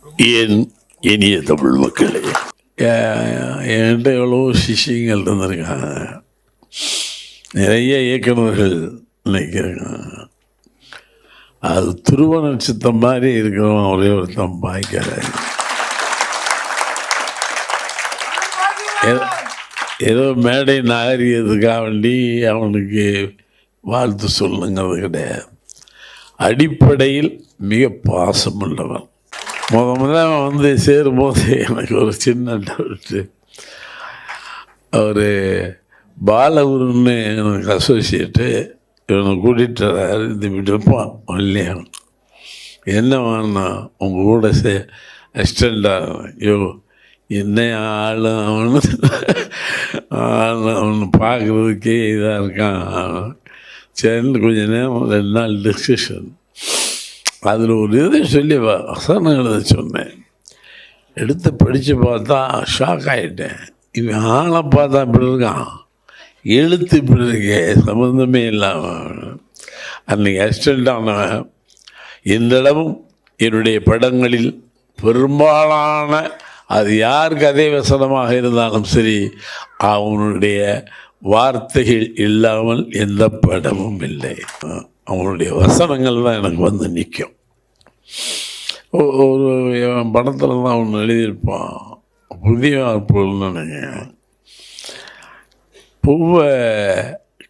என் இனிய தமிழ் மக்களே, என்கிட்ட எவ்வளோ சிஷியங்கள் இருந்திருக்காங்க, நிறைய இயக்குநர்கள் நினைக்கிறாங்க. அது துருவ நட்சத்திரம் மாதிரி இருக்கிறவன் ஒரே ஒருத்தன் பாய்க்காத. ஏதோ மேடை நாகரிகத்துக்காக வேண்டி அவனுக்கு வாழ்த்து சொல்லுங்கிறது கிடையாது. அடிப்படையில் மிக பாசமுள்ளவன். முதல்ல சேரும்போது எனக்கு ஒரு சின்ன டவுட்டு. அவர் பாலகுருன்னு எனக்கு அசோசியேட்டு இவனை கூட்டிகிட்டு வர்றாரு. இந்த விடுப்பான் இல்லையா, என்னவான்னா உங்கள் கூட அசிஸ்டண்டாக ஐயோ என்ன ஆள் அவனு பார்க்குறதுக்கே இதாக இருக்கான். சரின்னு கொஞ்சம் நேரம் 2 நாள் டிஸ்கஷன். அதில் ஒரு இதை சொல்லி வசனம் எழுத சொன்னேன். எடுத்து படித்து பார்த்தா ஷாக் ஆகிட்டேன். இவன் ஆளை பார்த்தா இப்படி இருக்கான், எழுத்து இப்படி இருக்கே, சம்மந்தமே இல்லாமல். அன்றைக்கி அசிஸ்டண்டானவன் இந்த இடமும் என்னுடைய படங்களில் பெரும்பாலான அது யார் கதை வசனமாக இருந்தாலும் சரி, அவனுடைய வார்த்தைகள் இல்லாமல் எந்த படமும் இல்லை. அவனுடைய வசனங்கள் தான் எனக்கு நிற்கும். ஒரு படத்தில் தான் ஒன்று எழுதியிருப்பான், புதிய பொருள்னு நினைக்கிறேன். பூவை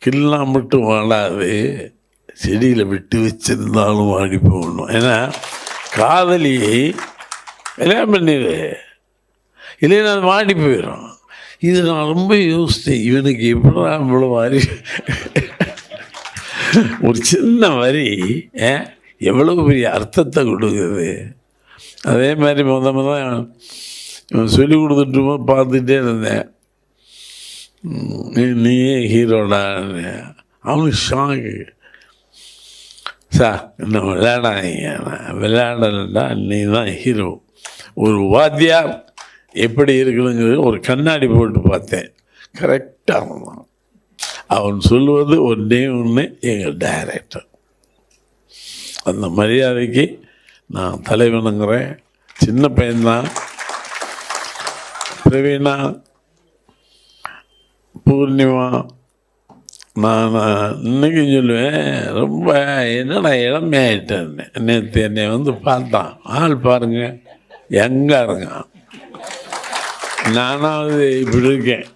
கிள்ளா மட்டும் வாழாது, செடியில் விட்டு வச்சிருந்தாலும் வாடி போகணும். ஏன்னா காதலியை கல்யாணம் பண்ணிடு, இல்லைன்னா அது வாடி போயிடும். இது நான் ரொம்ப யோசித்தேன், இவனுக்கு எப்படா இவ்வளோ வாரி ஒரு சின்ன வரி எவ்வளோ பெரிய அர்த்தத்தை கொடுக்குது. அதே மாதிரி முதல் சொல்லி கொடுத்துட்டு பார்த்துட்டே இருந்தேன், நீயே ஹீரோடா. அவனுக்கு ஷாக்கு. சார் இன்னும் விளையாடலடா, நீ தான் ஹீரோ. ஒரு வாத்தியார் எப்படி இருக்கணுங்கிறது ஒரு கண்ணாடி போட்டு பார்த்தேன், கரெக்டாக இருந்தான். அவன் சொல்லுவது ஒன்றே ஒன்று, எங்கள் டைரக்டர். அந்த மரியாதைக்கு நான் தலைவனுங்கிறேன். சின்ன பையன்தான். பிரவீனா, பூர்ணிமா, நான் இன்னைக்கு சொல்லுவேன், ரொம்ப என்னடா இளமையாயிட்டேன். நேற்று என்னை பார்த்தான், ஆள் பாருங்க எங்கே இருக்கான், நானாவது இப்படி இருக்கேன்.